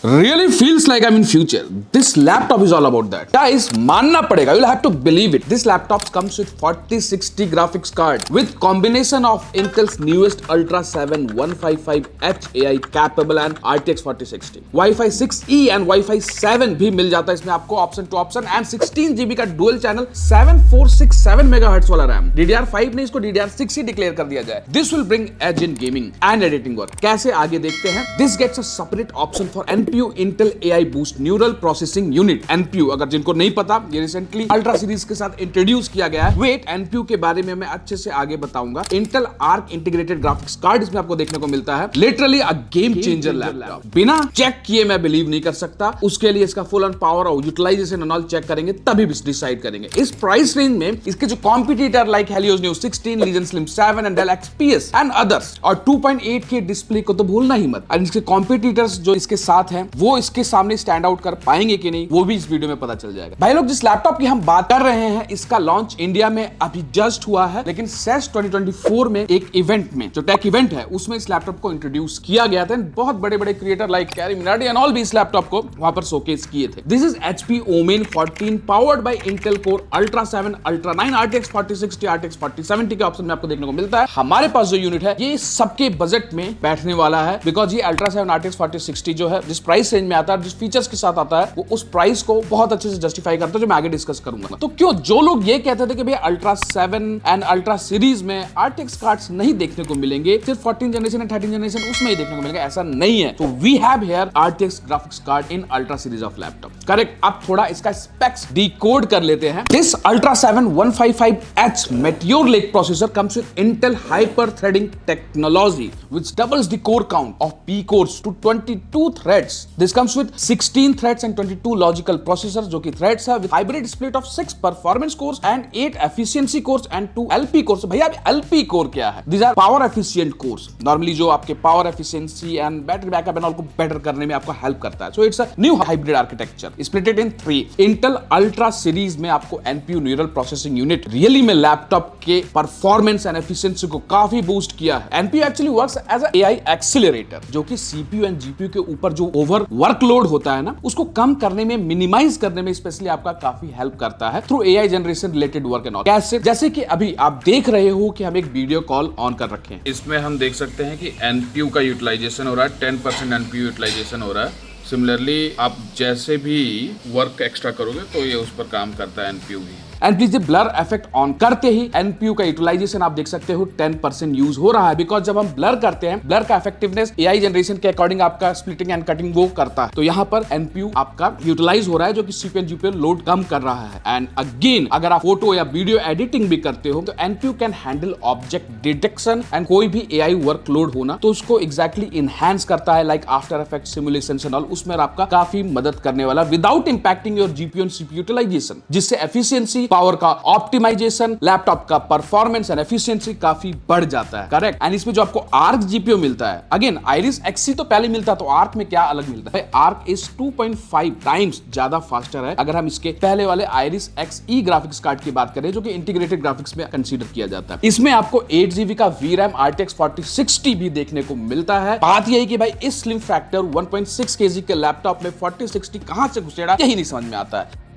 Really feels like I'm in future. This laptop is all about that. Guys, मानना पड़ेगा. You'll have to believe it. This laptop comes with 4060 graphics card with combination of Intel's newest Ultra 7 155H AI capable and RTX 4060. Wi-Fi 6E and Wi-Fi 7 भी मिल जाता है इसमें आपको option to option and 16GB का dual channel 7467 megahertz वाला RAM. DDR5 ने इसको DDR6 ही declare कर दिया जाए. This will bring edge in gaming and editing work. कैसे आगे देखते हैं. This gets a separate option for NPU Intel AI Boost Neural Processing Unit. NPU अगर जिनको नहीं पता ये रिसेंटली अल्ट्रा सीरीज के साथ इंट्रोड्यूस किया गया है. वेट, NPU के बारे में मैं अच्छे से आगे बताऊंगा. Intel Arc integrated graphics card इसमें आपको देखने को मिलता है. Literally a game changer laptop. बिना चेक किए मैं बिलीव नहीं कर सकता. उसके लिए इसका फुल ऑन पावर और यूटिलाइजेशन एंड ऑल चेक करेंगे तभी डिसाइड करेंगे. इस प्राइस रेंज में इसके जो competitor like Helios Neo 16, Legion Slim 7 and Dell XPS and others और 2.8K डिस्प्ले को तो भूलना ही मत. और इसके कॉम्पिटिटर्स जो इसके साथ हैं वो इसके सामने स्टैंड आउट कर पाएंगे कि नहीं वो भी इस वीडियो में पता चल जाएगा. भाई लोग, जिस लैपटॉप की हम बात कर रहे हैं इसका लॉन्च इंडिया में अभी जस्ट हुआ है, लेकिन CES 2024 में एक इवेंट में जो टेक इवेंट है उसमें इस लैपटॉप को इंट्रोड्यूस किया गया था. बहुत बड़े बड़े creator like carry Minati and all भी इस लैपटॉप को वहां पर शोकेस किए थे. This is HP Omen 14 powered by Intel Core Ultra 7 Ultra 9 RTX 4060 RTX 4070 के ऑप्शन में आपको देखने को मिलता है. हमारे पास जो यूनिट है ये सबके बजट में बैठने वाला है, बिकॉज ये Ultra 7 RTX 4060 जो है जिस प्राइस रेंज में आता है, जिस फीचर्स के साथ आता है, वो उस प्राइस को बहुत अच्छे से जस्टिफाई करता है, जो मैं आगे डिस्कस करूंगा. तो क्यों जो लोग ये कहते थे कि भैया Ultra 7 एंड Ultra सीरीज में RTX कार्ड्स नहीं देखने को मिलेंगे, सिर्फ 14 जनरेशन एंड 13 जनरेशन उसमें ही देखने को मिलेगा, ऐसा नहीं है. तो we have here RTX graphics card in Ultra series of laptop. Correct. अब थोड़ा इसका स्पेक्स डिकोड कर लेते हैं. This Ultra 7 155H Meteor Lake processor comes with Intel Hyper Threading technology which doubles the core count of P cores to 22 threads. This comes with 16 threads and 22 logical processors जो कि threads है with hybrid split of 6 performance cores and 8 efficiency cores and 2 LP cores. भैया अब LP core क्या है? These are power efficient cores. Normally जो आपके power efficiency and battery backup and all को better करने में आपको help करता है. So it's a new hybrid architecture. Split it in 3. Intel Ultra series में आपको NPU Neural Processing Unit really में लैपटॉप के परफॉर्मेंस एंड एफिशिएंसी को काफी बूस्ट किया है. NPU actually works as a AI accelerator जो कि CPU एंड GPU के ऊपर जो ओवर वर्कलोड होता है ना उसको कम करने में, मिनिमाइज करने में स्पेशली आपका काफी हेल्प करता है through AI generation related work and all. कैसे? जैसे कि अभी आप देख रहे हो कि हम एक वीडियो कॉल ऑन कर रखे हैं. इसमें हम देख सकते हैं कि NPU का यूटिलाइजेशन हो रहा है, 10% NPU यूटिलाइजेशन हो रहा है. सिमिलरली आप जैसे भी वर्क एक्स्ट्रा करोगे तो ये उस पर काम करता है NPU भी. एंड प्लीज ये ब्लर इफेक्ट ऑन करते ही NPU का यूटिलाइजेशन आप देख सकते हो 10% यूज हो रहा है, बिकॉज जब हम ब्लर करते हैं ब्लर का इफेक्टिवनेस AI जनरेशन के अकॉर्डिंग आपका स्प्लिटिंग एंड कटिंग वो करता है. तो यहाँ पर NPU आपका यूटिलाइज हो रहा है जो कि CPU एंड GPU लोड कम कर रहा है. एंड अगेन अगर आप फोटो या वीडियो एडिटिंग भी करते हो तो NPU can handle object detection and कोई भी AI वर्कलोड होना तो उसको एग्जैक्टली इनहैंस करता है, like after effect simulation and all. उसमें आपका काफी मदद करने वाला without impacting your GPU and CPU utilization, जिससे एफिशिएंसी, पावर का ऑप्टिमाइजेशन, लैपटॉप का परफॉर्मेंस एंड एफिशिएंसी काफी बढ़ जाता है. करेक्ट. एंड इसमें जो आपको आर्क GPU मिलता है, अगेन Iris Xe तो पहले मिलता तो आर्क में क्या अलग मिलता है? आर्क इज 2.5 टाइम्स ज्यादा फास्टर है अगर हम इसके पहले वाले Iris Xe ग्राफिक्स कार्ड की बात करें जो कि इंटीग्रेटेड ग्राफिक्स में कंसीडर किया जाता है. इसमें आपको 8GB का VRAM RTX 4060 भी देखने को मिलता है. बात यही कि भाई इस स्लिम फैक्टर 1.6 kg के लैपटॉप में 4060 कहां से घुसेड़ा यही नहीं समझ में आता है.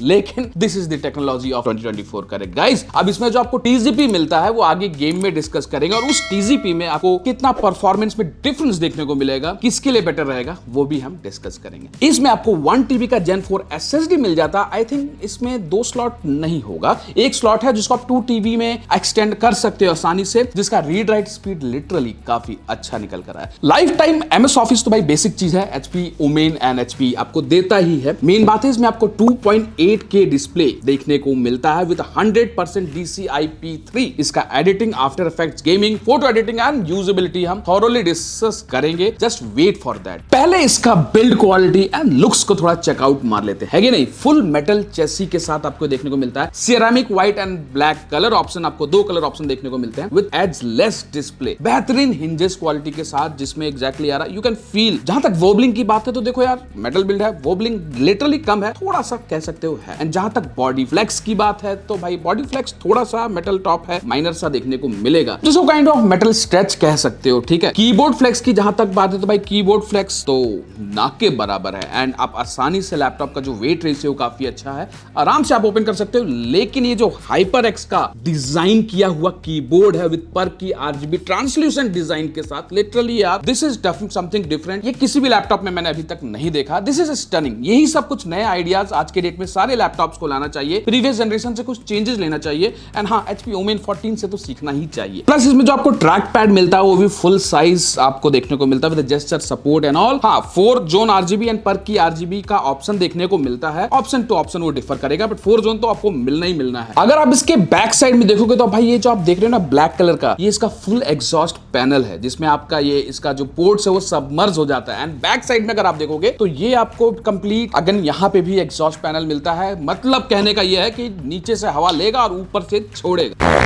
लेकिन this is the technology of 2024. Correct guys. अब इसमें जो आपको TGP मिलता है वो आगे गेम में डिस्कस करेंगे और उस TGP में आपको कितना परफॉर्मेंस में डिफरेंस देखने को मिलेगा, किसके लिए बेटर रहेगा वो भी हम डिस्कस करेंगे. इसमें आपको 1TB का Gen 4 SSD मिल जाता. आई थिंक इसमें 2 स्लॉट नहीं होगा, एक स्लॉट है जिसको आप 2TB में एक्सटेंड कर सकते हो आसानी से, जिसका रीड राइट स्पीड लिटरली काफी अच्छा निकल कर है. लाइफ टाइम MS ऑफिस तो भाई बेसिक चीज है, HP Omen एंड HP आपको देता ही है. मेन बात है इसमें आपको 2.8K डिस्प्ले देखने को मिलता है विद 100% DCI-P3. इसका editing, after effects, gaming, photo editing and usability हम थॉरोली डिस्कस करेंगे. Just wait for that. पहले इसका बिल्ड क्वालिटी एंड लुक्स को थोड़ा चेकआउट मार लेते हैं, है कि नहीं. फुल मेटल चेसी के साथ आपको देखने को मिलता है. Ceramic white and black colour option, आपको 2 कलर ऑप्शन देखने को मिलते हैं विद एजलेस डिस्प्ले. बेहतरीन हिंजेस क्वालिटी के साथ जिसमें एग्जैक्टली आ रहा यू कैन फील. जहां तक वोबलिंग की बात है तो देखो यार मेटल बिल्ड है, वोबलिंग लिटरली कम है, थोड़ा सा कह सकते हो है। एंड जहां तक बॉडी फ्लेक्स की बात है तो भाई बॉडी फ्लेक्स थोड़ा सा मेटल टॉप है, माइनर सा देखने को मिलेगा, जिसको काइंड ऑफ मेटल स्ट्रेच कह सकते हो, ठीक है। कीबोर्ड फ्लेक्स की जहां तक बात है तो भाई कीबोर्ड फ्लेक्स तो ना के बराबर है एंड आप आसानी से लैपटॉप का जो वेट रेशियो काफी अच्छा है, आराम से आप ओपन कर सकते हो। लेकिन ये जो HyperX का डिजाइन किया हुआ कीबोर्ड है विद पर की RGB ट्रांसल्यूसेंट डिजाइन के साथ, लिटरली यार दिस इज समथिंग डिफरेंट। ये किसी भी लैपटॉप में मैंने अभी तक नहीं देखा। This is stunning. यही सब कुछ नए आइडियाज आज के डेट में सारे लैपटॉप्स को लाना चाहिए, प्रीवियस जनरेशन से कुछ चेंजेस लेना चाहिए एंड हाँ, HP Omen 14 से तो सीखना ही चाहिए। प्लस इसमें जो आपको ट्रैक पैड मिलता है वो भी फुल साइज आपको देखने को मिलता है with gesture support and all. हाँ, 4 जोन RGB एंड पर की RGB का ऑप्शन देखने को मिलता है। ऑप्शन टू ऑप्शन वो डिफर करेगा, बट 4 जोन तो आपको मिलना ही मिलना है। अगर आप इसके बैक साइड में देखोगे तो भाई ये जो आप देख रहे हो ना ब्लैक कलर का, ये इसका फुल एग्जॉस्ट पैनल है, जिसमें आपका ये इसका जो पोर्ट्स है वो सबमर्ज हो जाता है। एंड बैक साइड में अगर आप देखोगे तो ये आपको कंप्लीट अगेन यहाँ पे भी एग्जॉस्ट पैनल मिलता है। मतलब कहने का ये है कि नीचे से हवा लेगा और ऊपर से छोड़ेगा।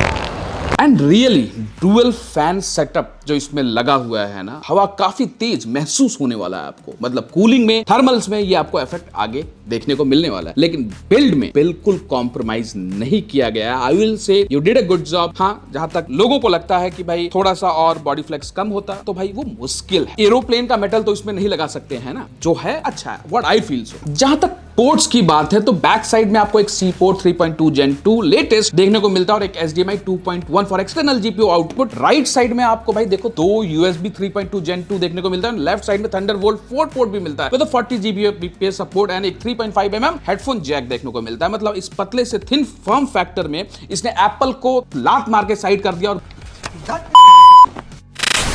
And really dual fan setup जो इसमें लगा हुआ है ना, हवा काफी तेज महसूस होने वाला है आपको। मतलब कूलिंग में, थर्मल्स में ये आपको इफेक्ट आगे देखने को मिलने वाला है, लेकिन बिल्ड में बिल्कुल कॉम्प्रोमाइज नहीं किया गया है। I will say you did a good job. हाँ, जहां तक लोगों को लगता है कि भाई थोड़ा सा और बॉडी फ्लेक्स कम होता तो भाई वो मुश्किल है। एरोप्लेन का मेटल तो इसमें नहीं लगा सकते हैं ना, जो है अच्छा है, व्हाट आई फील सो। जहां तक पोर्ट्स की बात है तो बैक साइड में आपको एक C पोर्ट 3.2 Gen 2 लेटेस्ट देखने को मिलता है और एक HDMI 2.1 for external GPU output. Right side में आपको भाई देखो 2 USB 3.2 Gen 2 देखने को मिलता है। लेफ्ट साइड में Thunderbolt 4 पोर्ट भी मिलता है विद 40 Gbps सपोर्ट एंड एक 3.5 mm हेडफोन जैक देखने को मिलता है। मतलब इस पतले से थिन फॉर्म फैक्टर में इसने एप्पल को लात मार के साइड कर दिया और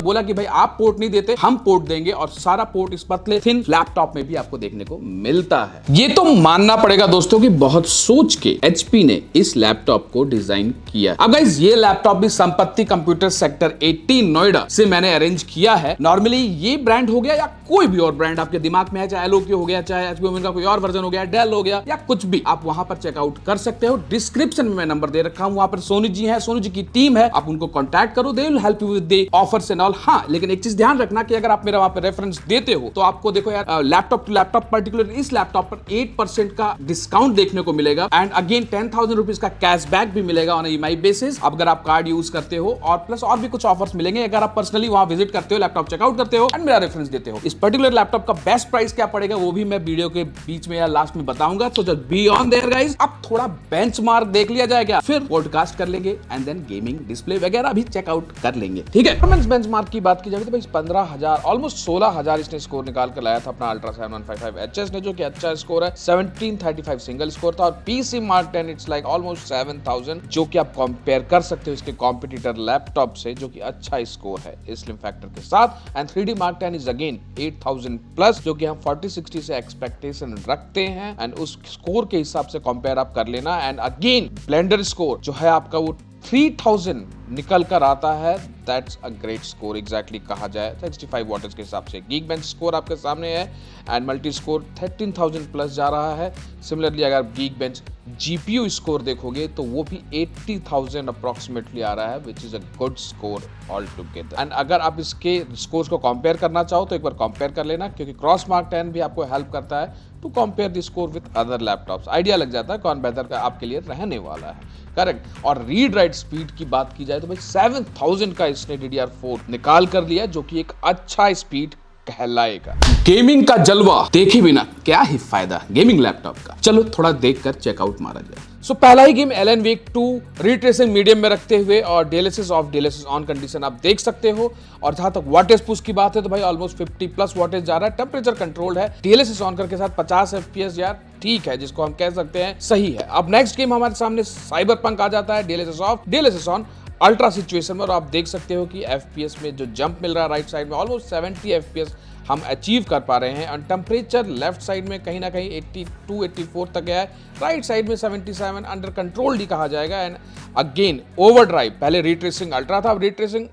बोला कि भाई आप पोर्ट नहीं देते, हम पोर्ट देंगे, और सारा पोर्ट इस पतले थिन लैपटॉप में भी आपको देखने को मिलता है। ये तो मानना पड़ेगा दोस्तों कि बहुत सोच के HP ने इस लैपटॉप को डिजाइन किया। अब गाइस ये लैपटॉप भी संपत्ति कंप्यूटर सेक्टर 18 नोएडा से मैंने अरेंज किया है। नॉर्मली ये ब्रांड हो गया या कोई भी और ब्रांड आपके दिमाग में है, चाहे LOQ हो गया, चाहे HP Omen का कोई और वर्जन हो गया, डेल हो गया या कुछ भी, आप वहां पर चेकआउट कर सकते हो। डिस्क्रिप्शन में मैं नंबर दे रखा हूं, वहां पर सोनू जी है, सोनू जी की टीम है, आप उनको कॉन्टैक्ट करो, they will help you with the offers and all. हाँ, लेकिन एक चीज ध्यान रखना कि अगर आप मेरा वहां पर रेफरेंस देते हो तो आपको देखो यार लैपटॉप टू लैपटॉप पर्टिकुलर इस लैपटॉप पर 8% का डिस्काउंट देखने को मिलेगा एंड अगेन 10,000 रुपीज का कैशबैक भी मिलेगा ऑन EMI बेसिस अगर आप कार्ड यूज करते हो, और प्लस और भी कुछ ऑफर्स मिलेंगे अगर आप पर्सनली वहां विजिट करते हो, लैपटॉप चेकआउट करते हो एंड मेरा रेफरेंस देते हो। इस पर्टिकुलर लैपटॉप का बेस्ट प्राइस क्या पड़ेगा वो भी मैं वीडियो के बीच में या लास्ट में बताऊंगा, तो just be on their guys. अब थोड़ा बेंचमार्क देख लिया जाएगा, फिर पॉडकास्ट कर लेंगे एंड देन गेमिंग डिस्प्ले वगैरह भी चेकआउट कर लेंगे, ठीक है। परफॉर्मेंस बेंचमार्क की बात की जाए तो भाई 15,000 ऑलमोस्ट 16,000 इसने स्कोर निकाल कर लाया था अपना अल्ट्रा 7155HS ने, जो कि अच्छा स्कोर है। 1735 सिंगल स्कोर था और PC Mark 10 it's like almost 7,000, जो कि आप कंपेयर कर सकते हो इसके कॉम्पिटिटर लैपटॉप से, जो कि अच्छा स्कोर है स्लिम फैक्टर के साथ। And 3D Mark 10 is again 8,000 plus, जो कि हम 4060 से एक्सपेक्टेशन रखते हैं एंड उस स्कोर के हिसाब से कंपेयर आप कर लेना। एंड अगेन ब्लेंडर स्कोर जो है आपका वो 3000 निकल कर आता है। That's a great score exactly कहा जाए 65 वॉटर्स के हिसाब से। गीक बेंच स्कोर आपके सामने है एंड मल्टी स्कोर 13,000 प्लस जा रहा है। सिमिलरली अगर गीक बेंच GPU स्कोर देखोगे तो वो भी 80,000 अप्रोक्सीमेटली आ रहा है, which is a good score all together. And अगर आप इसके स्कोर्स को कंपेयर करना चाहो तो एक बार कंपेयर कर लेना, क्योंकि क्रॉस मार्क 10 भी आपको हेल्प करता है to compare the score with other laptops. Idea लग जाता है कौन बेहतर का आपके लिए रहने वाला है, करेक्ट। और रीड राइट स्पीड की बात की जाए तो भाई 7000 का इसने DDR4 निकाल कर लिया, जो कि एक अच्छा स्पीड कहलाएगा। गेमिंग का जलवा देखे बिना क्या ही फायदा गेमिंग लैपटॉप का। चलो थोड़ा देखकर चेकआउट मारा जाए। सो पहला ही game Alan Wake 2 retracing medium में रखते हुए और DLSS off DLSS on condition आप देख सकते हो। और जहां तक वाटेज पुश की बात है तो भाई ऑलमोस्ट 50 प्लस वाटेज जा रहा है। टेम्परेचर कंट्रोल्ड है, DLSS ऑन करके साथ 50 FPS यार ठीक है, जिसको हम कह सकते हैं सही है। अब नेक्स्ट गेम हमारे सामने साइबरपंक आ जाता है, DLSS off DLSS on ultra situation में, और आप देख सकते हो कि FPS में जो जंप मिल रहा है राइट साइड में ऑलमोस्ट 70 FPS हम अचीव कर पा रहे हैं। और टेम्परेचर लेफ्ट साइड में कहीं ना कहीं 82-84 तक गया है, राइट साइड में 77 अंडर कंट्रोल ही कहा जाएगा। एंड अगेन ओवरड्राइव, पहले रीट्रेसिंग अल्ट्रा था, अब रीट्रेसिंग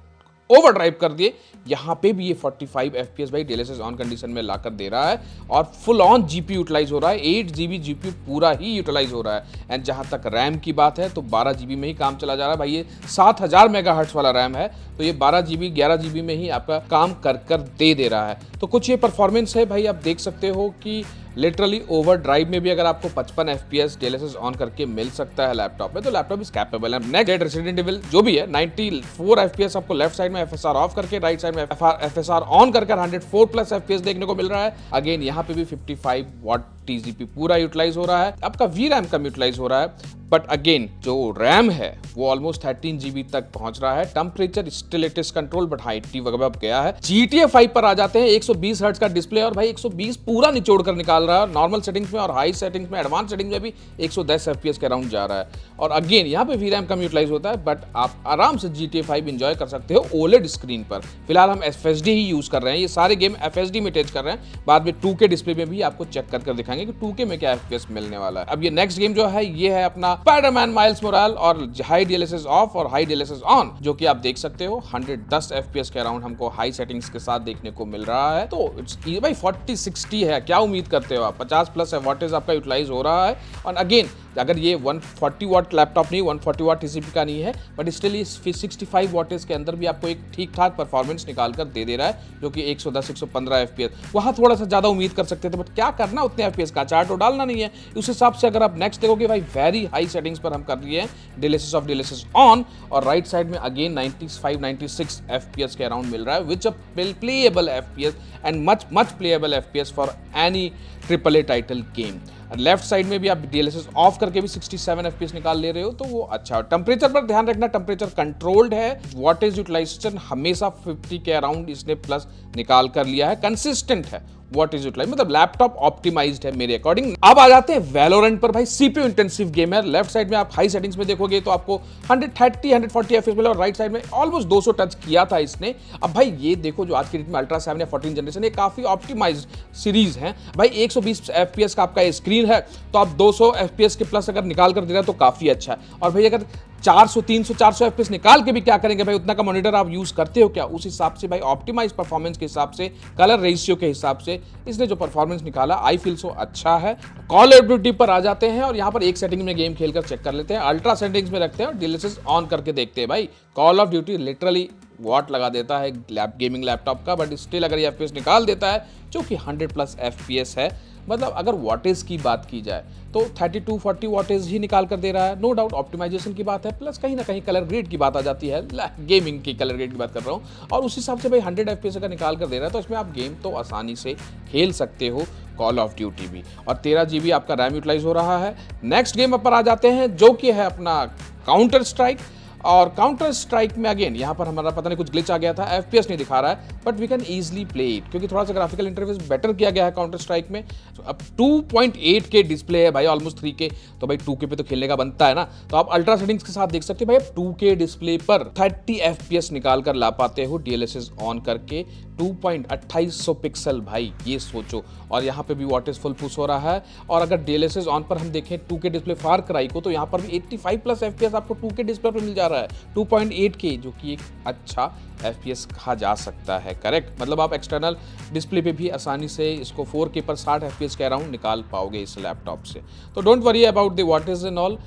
ओवरड्राइव कर दिए। यहाँ पे भी ये 45 FPS भाई DLSS ऑन कंडीशन में लाकर दे रहा है और फुल ऑन GPU यूटिलाइज हो रहा है। 8GB GPU पूरा ही यूटिलाइज हो रहा है। एंड जहाँ तक रैम की बात है तो 12GB में ही काम चला जा रहा है भाई। ये 7000 मेगाहर्ट्ज वाला रैम है, तो ये 12GB 11GB में ही आपका काम कर दे रहा है। तो कुछ ये परफॉर्मेंस है भाई, आप देख सकते हो कि लिटरली ओवर ड्राइव में भी अगर आपको 55 FPS DLSS ऑन करके मिल सकता है लैपटॉप में, तो लैपटॉप इज कैपेबल है। नेक्स्ट रेसिडेंट एविल जो भी है 94 FPS आपको लेफ्ट साइड में FSR ऑफ करके, राइट साइड में FSR ऑन करके 104+ FPS देखने को मिल रहा है। अगेन यहाँ पे भी 55 वॉट TGP पूरा यूटिलाइज हो रहा है, आपका VRAM कम यूटिलाइज हो रहा है, बट अगेन जो रैम है वो ऑलमोस्ट 13 GB तक पहुंच रहा है। Temperature still it is control, but हाँ 80 वगैरह गया है। GTA 5 पर आ जाते हैं, 120 हर्ट्ज का डिस्प्ले और भाई 120 पूरा निचोड़ कर निकाल रहा है, नॉर्मल सेटिंग्स में और हाई सेटिंग्स में, एडवांस सेटिंग्स में भी 110 FPS के अराउंड जा रहा है। और अगेन यहाँ पे VRAM कम यूटिलाइज होता है, बट आप आराम से GTA 5 एंजॉय कर सकते हो OLED स्क्रीन पर। फिलहाल हम FSD ही यूज कर रहे हैं, ये सारे गेम FSD में टेस्ट कर रहे हैं, बाद में 2K डिस्प्ले में भी आपको चेक कर दिखाएंगे कि 2K में क्या FPS मिलने वाला है। अब ये नेक्स्ट गेम जो है ये है अपना स्पाइडरमैन माइल्स मोराल और हाई DLSS ऑफ और हाई DLSS ऑन, जो कि आप देख सकते हो 110 FPS के अराउंड हमको हाई सेटिंग्स के साथ देखने को मिल रहा है। तो इट्स भाई 40-60 है, क्या उम्मीद करते हो आप? 50+ वॉटेज आपका यूटिलाइज हो रहा है। और अगेन अगर ये 140 वाट लैपटॉप नहीं, 140 वाट TCP का नहीं है, बट स्टिल ये 65 वॉटेज के अंदर भी आपको एक ठीक ठाक परफॉर्मेंस निकाल कर दे दे रहा है, जो कि 110-115 FPS। वहाँ थोड़ा सा ज़्यादा उम्मीद कर सकते थे, बट क्या करना उतने FPS का, चार्ट तो डालना नहीं है। उस हिसाब से अगर आप नेक्स्ट देखोगे भाई वेरी हाई सेटिंग्स पर हम कर रही है DLSS ऑफ DLSS ऑन, और राइट साइड में अगेन 95-96 FPS के अराउंड मिल रहा है, which a playable FPS and much playable FPS for any AAA title game. Left side में भी आप DLSS ऑफ करके भी 67 FPS निकाल ले रहे हो, तो वो अच्छा है। टेम्परेचर पर ध्यान रखना, टेम्परेचर कंट्रोल्ड है, वॉटेज यूटिलाइजेशन हमेशा 50 के अराउंड इसने प्लस निकाल कर लिया है, कंसिस्टेंट है वॉट इज यूटिलाइज, मतलब लैपटॉप ऑप्टिमाइज्ड है मेरे अकॉर्डिंग। अब आ जाते हैं वैलोरेंट पर। भाई CPU इंटेंसिव गेम है। लेफ्ट साइड में आप हाई सेटिंग्स में देखोगे तो आपको 130-140 FPS मिला, और राइट साइड में ऑलमोस्ट 200 टच किया था इसने। अब भाई ये देखो जो आज की डेट में अल्ट्रा 7 या 14 जनरेशन, ये काफी ऑप्टिमाइज्ड सीरीज है भाई। 120 FPS का आपका स्क्रीन है, तो आप 200 FPS के प्लस अगर निकाल कर दे रहा है तो काफी अच्छा है। और भाई अगर 400, 300, 400 FPS निकाल के भी क्या करेंगे भाई, उतना का मॉनिटर आप यूज करते हो क्या? उस हिसाब से भाई ऑप्टिमाइज परफॉर्मेंस के हिसाब से, कलर रेशियो के हिसाब से इसने जो परफॉर्मेंस निकाला आई फील सो अच्छा है। कॉल ऑफ ड्यूटी पर आ जाते हैं और यहाँ पर एक सेटिंग में गेम खेलकर चेक कर लेते हैं, अल्ट्रा सेटिंग्स में रखते हैं और DLSS ऑन करके देखते हैं। भाई call of duty literally what लगा देता है गेमिंग लैपटॉप का, बट स्टिल अगर ये FPS निकाल देता है, जो कि 100+ FPS है, मतलब अगर वॉटेज की बात की जाए तो 32-40 वॉटेज ही निकाल कर दे रहा है। नो डाउट ऑप्टिमाइजेशन की बात है, प्लस कहीं ना कहीं कलर ग्रेड की बात आ जाती है, गेमिंग की कलर ग्रेड की बात कर रहा हूँ, और उस हिसाब से भाई 100 FPS का निकाल कर दे रहा है, तो इसमें आप गेम तो आसानी से खेल सकते हो, कॉल ऑफ ड्यूटी भी। और 13 GB आपका रैम यूटिलाइज हो रहा है। नेक्स्ट गेम पर आ जाते हैं, जो कि है अपना काउंटर स्ट्राइक। और काउंटर स्ट्राइक में अगेन यहाँ पर हमारा पता नहीं कुछ ग्लिच आ गया था, FPS नहीं दिखा रहा है, but we can easily play it, क्योंकि थोड़ा सा ग्राफिकल इंटरफेस बेटर किया गया है काउंटर स्ट्राइक में। अब 2.8K डिस्प्ले है भाई, ऑलमोस्ट 3K, तो भाई 2K पे तो खेलने का बनता है ना। तो आप अल्ट्रा सेटिंग्स के साथ देख सकते हैं भाई, 2K डिस्प्ले पर 30 FPS निकाल कर ला पाते हो DLSS ऑन करके। 2.28 पिक्सल भाई, ये सोचो। और यहाँ पे भी वॉटेज फुल पुश हो रहा है। और अगर DLSS ऑन पर हम देखें 2K डिस्प्ले फार क्राई को, तो यहाँ पर भी 85+ FPS आपको 2K डिस्प्ले पर मिल जा रहा है, 2.8K, जो कि एक अच्छा FPS कहा जा सकता है, करेक्ट। मतलब आप एक्सटर्नल डिस्प्ले पे भी आसानी से इसको 4K पर 60 FPS के अराउंड निकाल पाओगे इस लैपटॉप से। तो don't worry about the wattage and all,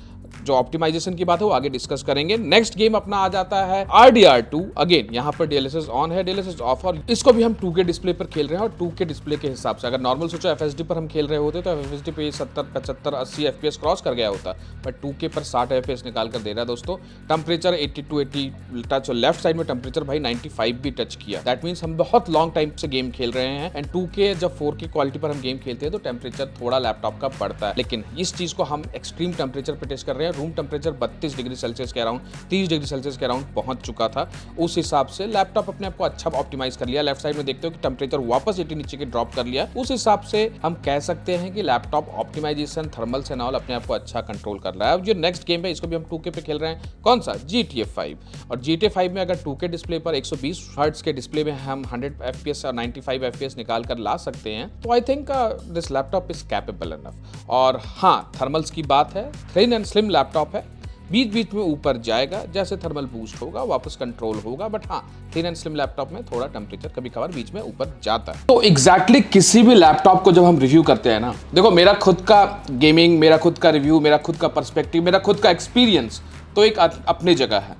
जो ऑप्टिमाइजेशन की बात है वो आगे डिस्कस करेंगे। नेक्स्ट गेम अपना आ जाता है RDR2। अगेन यहाँ पर DLSS ऑन है, DLSS ऑफ, और इसको भी हम 2K डिस्प्ले पर खेल रहे हैं। और 2K डिस्प्ले के हिसाब से अगर नॉर्मल सोचो FSD पर हम खेल रहे होते तो FSD पे 70, 75, 80 FPS क्रॉस कर गया होता, बट 2K पर 60 FPS निकाल कर दे रहा है दोस्तों। टेम्परेचर 80 टच, और लेफ्ट साइड में टेम्परेचर भाई 95 भी टच किया। दैट मीन्स हम बहुत लॉन्ग टाइम से गेम खेल रहे हैं। एंड 2K जब 4K क्वालिटी पर हम गेम खेलते हैं तो टेम्परेचर थोड़ा लैपटॉप का बढ़ता है, लेकिन इस चीज को हम एक्सट्रीम टेम्परेचर पे टेस्ट कर रहे हैं। रूम टेम्परेचर 32 डिग्री सेल्सियस के अराउंड, 30 डिग्री सेल्सियस के अराउंड पहुंच चुका था। उस हिसाब से लैपटॉप अपने आप को अच्छा ऑप्टिमाइज कर लिया। लेफ्ट साइड में देखते हो कि टेम्परेचर वापस 80 नीचे के ड्रॉप कर लिया। उस हिसाब से हम कह सकते हैं कि laptop optimization, thermals and all अपने आप को अच्छा कंट्रोल कर रहा है। अब जो नेक्स्ट गेम है इसको भी हम 2K पे खेल रहे हैं, कौन सा? GTA 5। और GTA 5 में अगर 2K डिस्प्ले पर 120 हर्ट्ज के डिस्प्ले में हम 100 FPS और 95 FPS निकाल कर ला सकते हैं, तो I think this laptop is capable enough. और हाँ, थर्मल्स की बात है, थिन एंड स्लिम लैपटॉप है, बीच बीच में ऊपर जाएगा, जैसे थर्मल बूस्ट होगा वापस कंट्रोल होगा, बट हाँ थिन एंड स्लिम लैपटॉप में थोड़ा टेम्परेचर कभी कभार बीच में ऊपर जाता है। तो एग्जैक्टली किसी भी लैपटॉप को जब हम रिव्यू करते हैं ना, देखो मेरा खुद का गेमिंग, मेरा खुद का रिव्यू, मेरा खुद का पर्सपेक्टिव, मेरा खुद का एक्सपीरियंस तो एक अपनी जगह है,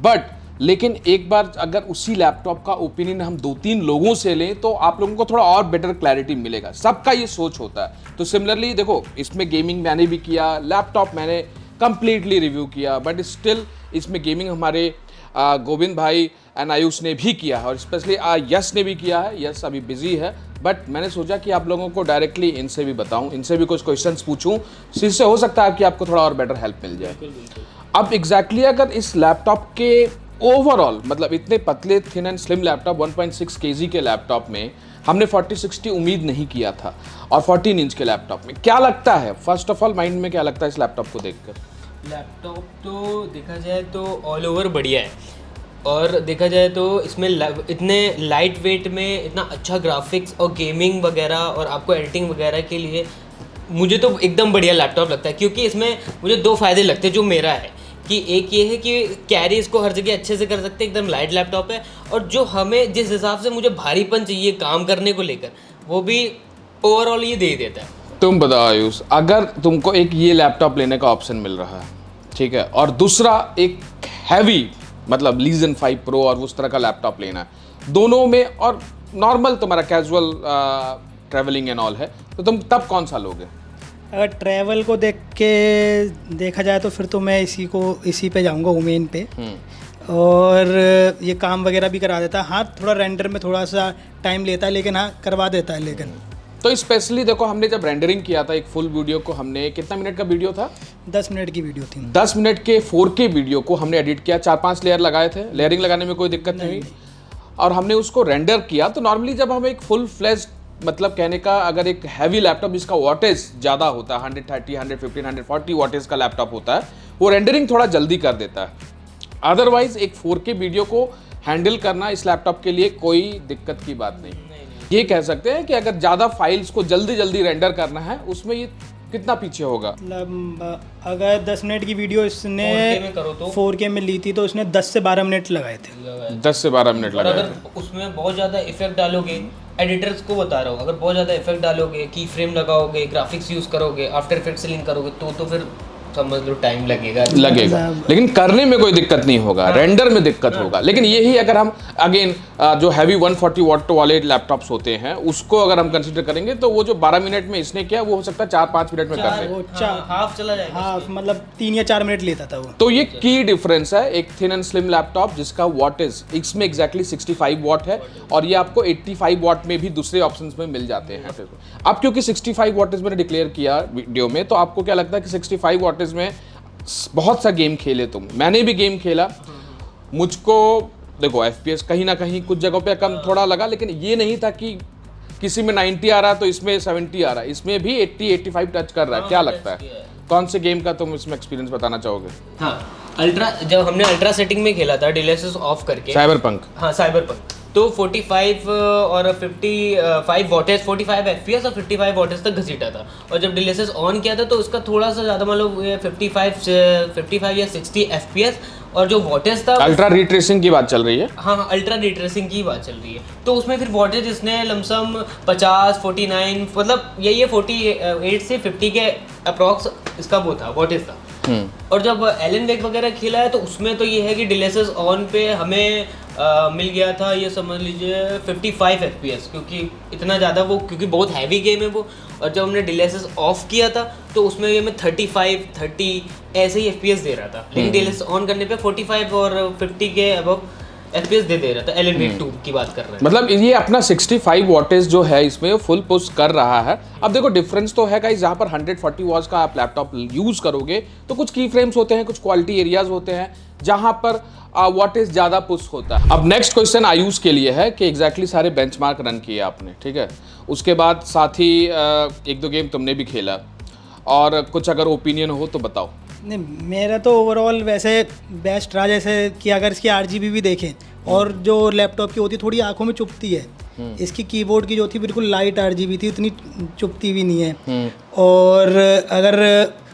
बट लेकिन एक बार अगर उसी लैपटॉप का ओपिनियन हम 2-3 लोगों से लें तो आप लोगों को थोड़ा और बेटर क्लैरिटी मिलेगा। सबका ये सोच होता है। तो सिमिलरली देखो, इसमें गेमिंग मैंने भी किया, लैपटॉप मैंने कंप्लीटली रिव्यू किया, बट स्टिल इसमें गेमिंग हमारे गोविंद भाई एंड आयुष ने भी किया है, और स्पेशली यश ने भी किया है। यश अभी बिजी है, बट मैंने सोचा कि आप लोगों को डायरेक्टली इनसे भी बताऊं, इनसे भी कुछ क्वेश्चंस पूछूं, जिससे हो सकता है कि आपको थोड़ा और बेटर हेल्प मिल जाए। अब एग्जैक्टली अगर इस लैपटॉप के ओवरऑल, मतलब इतने पतले thin and slim laptop 1.6 kg के लैपटॉप में हमने 4060 उम्मीद नहीं किया था, और 14 इंच के लैपटॉप में क्या लगता है, फर्स्ट ऑफ ऑल माइंड में क्या लगता है इस लैपटॉप को देखकर? लैपटॉप तो देखा जाए तो ऑल ओवर बढ़िया है, और देखा जाए तो इसमें इतने लाइट वेट में इतना अच्छा ग्राफिक्स और गेमिंग वगैरह और आपको एडिटिंग वगैरह के लिए मुझे तो एकदम बढ़िया लैपटॉप लगता है। क्योंकि इसमें मुझे 2 फ़ायदे लगते हैं जो मेरा है, कि एक ये है कि कैरी इसको हर जगह अच्छे से कर सकते हैं, एकदम लाइट लैपटॉप है, और जो हमें जिस हिसाब से मुझे भारीपन चाहिए काम करने को लेकर, वो भी ओवरऑल ये दे ही देता है। तुम बताओ आयुष, अगर तुमको एक ये लैपटॉप लेने का ऑप्शन मिल रहा है, ठीक है, और दूसरा एक हैवी मतलब लीजन 5 प्रो और उस तरह का लैपटॉप लेना है, दोनों में, और नॉर्मल तुम्हारा कैजुअल ट्रैवलिंग एंड ऑल है, तो तुम तब कौन सा लोगे? अगर ट्रैवल को देखा जाए तो फिर तो मैं इसी पे जाऊंगा, ओमेन पे। और ये काम वगैरह भी करा देता है। हाँ, थोड़ा रेंडर में थोड़ा सा टाइम लेता है, लेकिन हाँ करवा देता है। लेकिन तो स्पेशली देखो, हमने जब रेंडरिंग किया था एक फुल वीडियो को, हमने कितना मिनट का वीडियो था? 10 मिनट की वीडियो थी। 10 मिनट के 4K वीडियो को हमने एडिट किया, 4-5 लेयर लगाए थे, लेयरिंग लगाने में कोई दिक्कत नहीं हुई, और हमने उसको रेंडर किया। तो नॉर्मली जब हम एक फुल फ्लेज, मतलब कहने का अगर एक हैवी लैपटॉप जिसका वॉटेज ज़्यादा होता है, 130, 115, 140 वॉटेज का लैपटॉप होता है, वो रेंडरिंग थोड़ा जल्दी कर देता है। अदरवाइज एक 4K वीडियो को हैंडल करना इस लैपटॉप के लिए कोई दिक्कत की बात नहीं। ये कह सकते हैं कि अगर ज़्यादा फाइल्स को जल्दी जल्दी रेंडर करना है, उसमें ये कितना पीछे होगा? मतलब अगर 10 मिनट की वीडियो इसने 4K में करो तो 4K में ली थी, तो उसने 10 से 12 मिनट लगाए थे। 10 से 12 मिनट और लगा। अगर उसमें बहुत ज़्यादा इफेक्ट डालोगे, एडिटर्स को बता रहा हूँ, अगर बहुत ज़्यादा इफेक्ट डालोगे, की फ्रेम लगाओगे, ग्राफिक्स यूज़ करोगे, आफ्टर इफेक्ट से लिंक करोगे, तो फिर समझ लो टाइम लगेगा। लेकिन करने में कोई दिक्कत नहीं होगा, रेंडर में दिक्कत होगा। लेकिन यही अगर हम अगेन जो हैवी 140 वॉट वाले लैपटॉप्स होते हैं, उसको अगर हम कंसीडर करेंगे, तो वो जो 12 मिनट में इसने किया, वो हो सकता है 4-5 मिनट में कर दे। वो हाफ चला जाएगा। हाँ, मतलब 3 या 4 मिनट लेता था वो। तो ये की डिफरेंस है एक थिन एंड स्लिम लैपटॉप जिसका वॉटेज इसमें एग्जैक्टली 65 वॉट है, और ये आपको 85 वॉट में भी दूसरे ऑप्शंस में मिल जाते हैं। अब क्योंकि 65 वॉटेज मैंने डिक्लेयर किया वीडियो में, तो आपको क्या लगता है कि 65 वॉटेज में बहुत सा गेम खेले तुम, मैंने भी गेम खेला, मुझको देखो FPS कहीं ना कहीं कुछ जगहों पे कम थोड़ा लगा, लेकिन ये नहीं था कि किसी में 90 आ रहा है तो इसमें 70 आ रहा है, इसमें भी 80-85 टच कर रहा है। क्या लगता है कौन से गेम का तुम इसमें एक्सपीरियंस बताना चाहोगे? हाँ, अल्ट्रा, जब हमने अल्ट्रा सेटिंग में खेला था डिलेसेस ऑफ करके, साइबरपंक, हाँ साइबरपंक, तो 45 और 55 वॉटेज, 45 FPS और 55 वॉटेज तक घसीटा था। और जब डिलेसेस ऑन किया था तो उसका थोड़ा सा ज़्यादा, मतलब 55 या 60 FPS, और जो वॉटेज था अल्ट्रा रीट्रेसिंग की बात चल रही है। हाँ, अल्ट्रा रीट्रेसिंग की बात चल रही है। तो उसमें फिर वॉटेज इसने लमसम 50, 49, मतलब यही 48 से 50 के अप्रॉक्स इसका वो था, वॉटेज था। और जब एलन वेक वगैरह खेला है, तो उसमें तो ये है कि डिलेसेस ऑन पे हमें मिल गया था, ये समझ लीजिए 55 FPS, क्योंकि इतना ज़्यादा वो, क्योंकि बहुत हैवी गेम है वो। और जब हमने डिलेसेस ऑफ किया था, तो उसमें ये मैं 35, 30 ऐसे ही FPS दे रहा था, लेकिन डिलेसेस ऑन करने पे 45 और 50 के अबव FPS दे रहा था। एलन वेक 2 की बात कर रहे हैं। मतलब ये अपना 65 वॉटेज जो है इसमें फुल पुश कर रहा है। अब देखो डिफरेंस तो है गाइस, जहाँ पर 140 वॉट्स का आप लैपटॉप यूज करोगे, तो कुछ की फ्रेम्स होते हैं, कुछ क्वालिटी एरियाज होते हैं जहाँ पर वॉटेज ज़्यादा पुश होता है। अब नेक्स्ट क्वेश्चन आयुष के लिए है कि एग्जैक्टली सारे बेंचमार्क रन किए आपने, ठीक है, उसके बाद साथ ही 1-2 गेम तुमने भी खेला, और कुछ अगर ओपिनियन हो तो बताओ। नहीं, मेरा तो ओवरऑल वैसे बेस्ट रहा, जैसे कि अगर इसकी RGB भी देखें, और जो लैपटॉप की होती थोड़ी आंखों में चुभती है, इसकी कीबोर्ड की जो थी बिल्कुल लाइट RGB थी, उतनी चुभती भी नहीं है। और अगर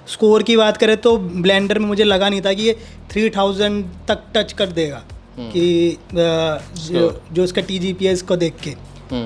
स्कोर की बात करें तो ब्लेंडर में मुझे लगा नहीं था कि ये 3000 तक टच कर देगा, कि जो इसका TGPS को देख के।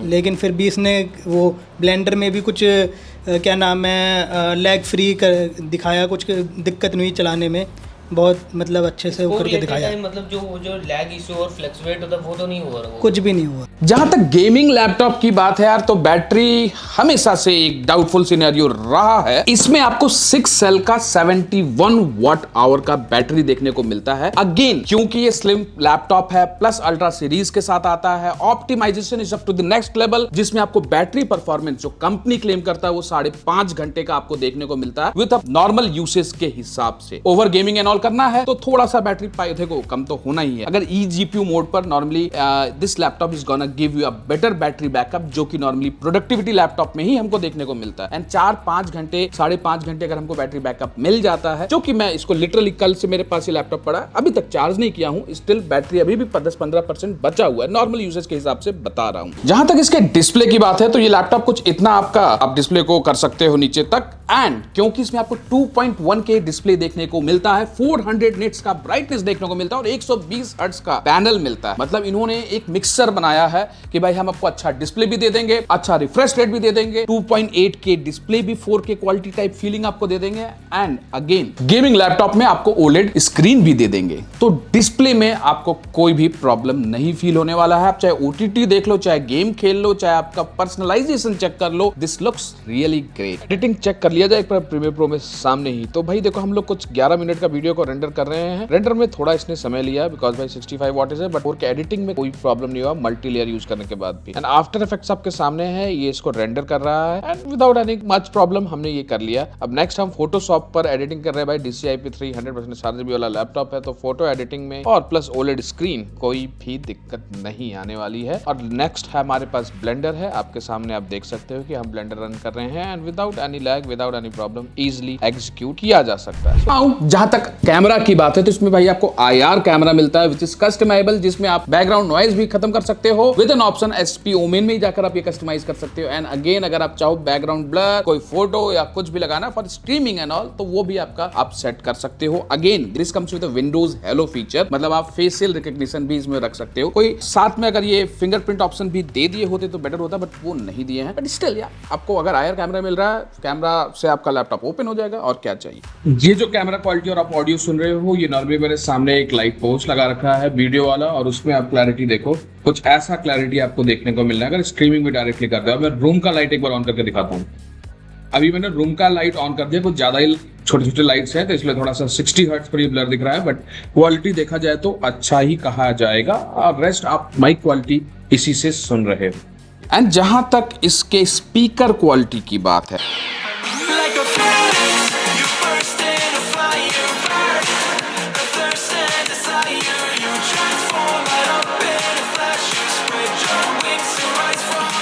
लेकिन फिर भी इसने वो ब्लेंडर में भी कुछ क्या नाम है, लैग फ्री दिखाया, कुछ दिक्कत नहीं हुई चलाने में। बहुत मतलब अच्छे से वो वो करके लेते दिखाया, टाइम मतलब जो लैग इशू और फ्लक्चुएट होता है वो तो नहीं हुआ वो। कुछ भी नहीं हुआ। जहां तक गेमिंग लैपटॉप की बात है यार, तो बैटरी हमेशा से एक डाउटफुल सिनेरियो रहा है। इसमें आपको 6 सेल का 71 वॉट आवर का बैटरी देखने को मिलता है। अगेन क्योंकि ये स्लिम लैपटॉप है प्लस अल्ट्रा सीरीज के साथ आता है, optimization is up to the next level, जिसमें आपको बैटरी परफॉर्मेंस जो कंपनी क्लेम करता है वो 5.5 घंटे का आपको देखने को मिलता है विद नॉर्मल यूसेज के हिसाब से। ओवर गेमिंग एंड ऑल करना है तो थोड़ा सा बैटरी देखो कम तो होना ही है। अगर eGPU मोड पर normally this laptop is gonna give you a better battery backup, जो कि नॉर्मली प्रोडक्टिविटी लैपटॉप में ही हमको देखने को मिलता है। एंड 4-5 घंटे 5.5 घंटे अगर हमको बैटरी बैकअप मिल जाता है, जो कि मैं इसको लिटरली कल से मेरे पास ये लैपटॉप पड़ा है, अभी तक चार्ज नहीं किया हूं, स्टिल बैटरी अभी भी 10-15% बचा हुआ है, नॉर्मल यूजेज के हिसाब से बता रहा हूं। जहां तक इसके डिस्प्ले की बात है तो ये लैपटॉप कुछ इतना आपका आप डिस्प्ले को कर सकते हो नीचे तक, एंड क्योंकि इसमें आपको 2.1K डिस्प्ले देखने को मिलता है, 400 निट्स का ब्राइटनेस देखने को मिलता है और 120 हर्ट्ज का पैनल मिलता है। मतलब इन्होंने एक मिक्सर बनाया है कि भाई हम आपको अच्छा डिस्प्ले भी दे देंगे, अच्छा रिफ्रेश रेट भी दे देंगे, 2.8K डिस्प्ले भी 4K क्वालिटी टाइप फीलिंग आपको दे देंगे, एंड अगेन गेमिंग लैपटॉप में आपको OLED स्क्रीन भी दे देंगे। तो डिस्प्ले में आपको कोई भी प्रॉब्लम नहीं फील होने वाला है। आप चाहे OTT देख लो, चाहे गेम खेल लो, चाहे आपका पर्सनलाइजेशन चेक कर लो, this looks really great. Editing check कर लिया जाए एक बार प्रीमियर प्रो में सामने ही, तो भाई देखो हम लोग कुछ 11 मिनट का वीडियो को रेंडर कर रहे हैं। रेंडर में थोड़ा इसने समय लिया बिकॉज भाई 65 वॉट है, बट 4K एडिटिंग में कोई प्रॉब्लम नहीं हुआ मल्टी लेयर यूज करने के बाद भी। एंड आफ्टर इफेक्ट्स आपके सामने है, ये इसको रेंडर कर रहा है and without any much problem हमने ये कर लिया। अब नेक्स्ट हम फोटोशॉप पर एडिटिंग कर रहे हैं भाई। DCI-P3 100% RGB वाला लैपटॉप है, तो फोटो एडिटिंग में और प्लस OLED स्क्रीन कोई भी दिक्कत नहीं आने वाली है। और नेक्स्ट है हमारे पास ब्लेंडर है, आपके सामने आप देख सकते हो कि हम ब्लेंडर रन कर रहे हैं and without any lag without any problem easily execute किया जा सकता है। जहां तक कैमरा की बात है तो इसमें भाई आपको IR कैमरा मिलता है विच इज कस्टमाइजेबल, जिसमें आप बैकग्राउंड नॉइज भी खत्म कर सकते हो with an option SP Omen में ही जाकर आप ये कस्टमाइज कर सकते हो। एंड अगेन अगर आप चाहो बैकग्राउंड ब्लर, कोई फोटो या कुछ भी लगाना फॉर स्ट्रीमिंग एंड ऑल, तो वो भी आपका आप सेट कर सकते हो। Again this comes with Windows hello feature, मतलब आप फेशियल रिकॉग्निशन भी इसमें रख सकते हो। कोई साथ में अगर ये फिंगरप्रिंट ऑप्शन भी दे दिए होते तो बेटर होता, बट वो नहीं दिए हैं। बट स्टिल यार आपको अगर IR कैमरा मिल रहा है, कैमरा से आपका लैपटॉप ओपन हो जाएगा और क्या चाहिए। ये जो कैमरा क्वालिटी और आप ऑडियो सुन रहे हो, ये नॉर्मली मेरे सामने एक लाइट पोस्ट लगा रखा है वीडियो वाला, और उसमें आप क्लैरिटी देखो, कुछ ऐसा क्लैरिटी आपको देखने को मिलना है अगर स्ट्रीमिंग में डायरेक्टली कर रहे हो। मैं रूम का लाइट एक बार ऑन करके दिखाता हूँ। अभी मैंने रूम का लाइट ऑन कर दिया, कुछ ज्यादा ही छोटे छोटे लाइट्स हैं तो इसलिए थोड़ा सा 60 हर्ट्ज पर ये ब्लर दिख रहा है, बट क्वालिटी देखा जाए तो अच्छा ही कहा जाएगा। और रेस्ट आप माइक क्वालिटी इसी से सुन रहे हो। एंड जहां तक इसके स्पीकर क्वालिटी की बात है, Like a phoenix, you burst into fire, burn the thirst and desire. You transform right up in a flash. You spread your wings to rise from.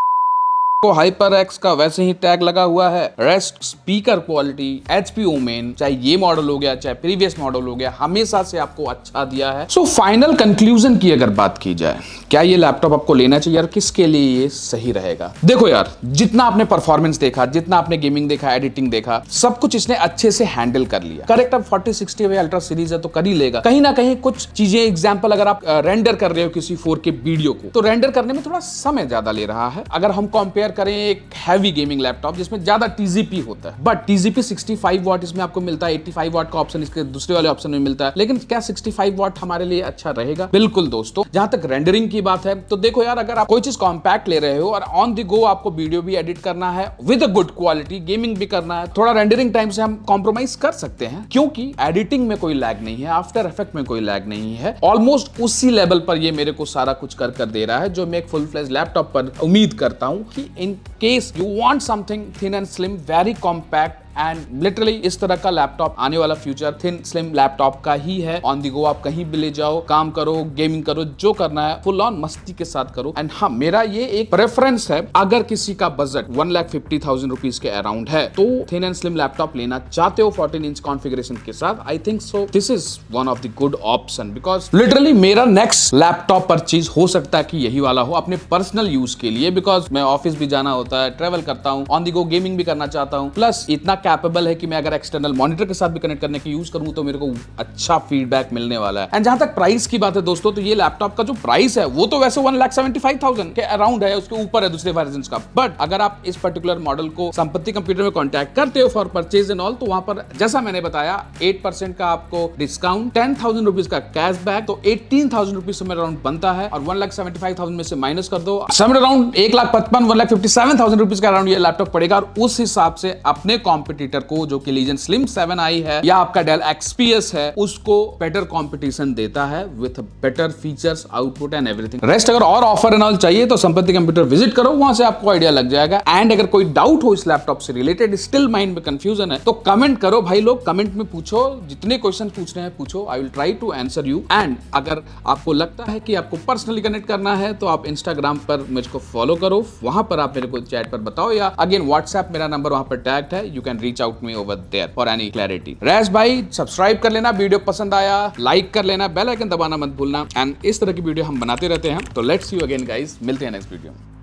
को HyperX का वैसे ही टैग लगा हुआ है। Rest speaker quality HP Omen, चाहे ये model हो गया चाहे प्रीवियस मॉडल हो गया, हमेशा से आपको अच्छा दिया है। सो फाइनल कंक्लूजन की अगर बात की जाए, क्या ये लैपटॉप आपको लेना चाहिए और किसके लिए ये सही रहेगा? देखो यार, जितना आपने परफॉर्मेंस देखा, जितना आपने गेमिंग देखा, एडिटिंग देखा, सब कुछ इसने अच्छे से हैंडल कर लिया। करेक्ट, अब 4060 भाई अल्ट्रा सीरीज है तो कर ही लेगा। कहीं ना कहीं कुछ चीजें, एग्जांपल अगर आप रेंडर कर रहे हो किसी 4K वीडियो को, तो रेंडर करने में थोड़ा समय ज्यादा ले रहा है। अगर हम कंपेयर करें एक हैवी गेमिंग लैपटॉप जिसमें ज्यादा TGP होता है, बट TGP 65 वॉट इसमें आपको मिलता है, 85 वॉट का ऑप्शन इसके दूसरे वाले ऑप्शन में मिलता है। लेकिन क्या 65 वॉट हमारे लिए अच्छा रहेगा? बिल्कुल दोस्तों। जहां तक रेंडरिंग की बात है तो देखो यार, अगर आप कोई चीज कॉम्पैक्ट ले रहे हो और ऑन द गो आपको वीडियो भी एडिट करना है with a good quality, gaming भी करना है, थोड़ा रेंडरिंग टाइम से हम कॉम्प्रोमाइज कर सकते हैं, क्योंकि एडिटिंग में कोई लैग नहीं है, आफ्टर इफेक्ट में कोई लैग नहीं है। ऑलमोस्ट उसी लेवल पर ये मेरे को सारा कुछ कर दे रहा है जो मैं एक फुल फ्लेज लैपटॉप पर उम्मीद करता हूं कि in case you want something thin and slim, very compact and literally इस तरह का लैपटॉप आने वाला फ्यूचर थिन स्लिम लैपटॉप का ही है। ऑन दी गो आप कहीं भी ले जाओ, काम करो, गेमिंग करो, जो करना है फुल ऑन मस्ती के साथ करो। एंड हाँ, मेरा ये एक प्रेफरेंस है, अगर किसी का बजट 1,50,000 रुपीज के अराउंड है तो थिन एंड स्लिम लैपटॉप लेना चाहते हो 14 इंच कॉन्फ़िगरेशन के साथ, I think so this is one of the good option, because literally मेरा नेक्स्ट लैपटॉप परचेज हो सकता है कि यही वाला हो अपने पर्सनल यूज के लिए, बिकॉज मैं ऑफिस भी जाना होता है, ट्रेवल करता हूँ, ऑन दी गो गेमिंग भी करना चाहता हूँ, प्लस इतना कैपेबल है कि मैं अगर एक्सटर्नल मॉनिटर के साथ भी कनेक्ट करने की यूज करूं तो मेरे को अच्छा फीडबैक मिलने वाला है। एंड जहां तक प्राइस की बात है दोस्तों, तो ये लैपटॉप का जो प्राइस है वो तो वैसे 1,75,000 के अराउंड है, उसके ऊपर है दूसरे वर्जन का। बट अगर आप इस पर्टिकुलर मॉडल को संपत्ति कंप्यूटर में कॉन्टैक्ट करते हो फॉर परचेज एंड ऑल, तो वहां पर जैसा मैंने बताया 8% का आपको डिस्काउंट, 10,000 रुपीज का कैशबैक, तो 18,000 रुपीज समवेयर अराउंड बनता है। और 1,75,000 में से माइनस कर दो, समवेयर अराउंड 1,55,000 रुपीज का अराउंड ये लैपटॉप पड़ेगा। और उस हिसाब से अपने कॉम्पिटिटर को, जो कि लीजन स्लिम 7i है या आपका डेल XPS है, उसको बेटर कॉम्पिटिशन देता है with better features, output and everything. Rest अगर और ऑफर एंड ऑल चाहिए तो संपत्ति कंप्यूटर विजिट करो, वहां से आपको आइडिया लग जाएगा। एंड अगर कोई डाउट हो इस लैपटॉप से रिलेटेड, स्टिल माइंड में कंफ्यूजन है, तो कमेंट करो भाई लोग, कमेंट में पूछो, जितने क्वेश्चन पूछने हैं पूछो, I will try to answer you. And अगर आपको लगता है कि आपको पर्सनली कनेक्ट करना है तो आप इंस्टाग्राम पर मुझको फॉलो करो, वहां पर आप मेरे को चैट पर बताओ, या अगेन व्हाट्सएप मेरा नंबर वहां पर टैग्ड है, you can reach out me over there for any clarity. रैश भाई सब्सक्राइब कर लेना, वीडियो पसंद आया लाइक कर लेना, बेल आइकन दबाना मत भूलना। एंड इस तरह की वीडियो हम बनाते रहते हैं। तो let's see you again guys, मिलते हैं नेक्स्ट वीडियो में।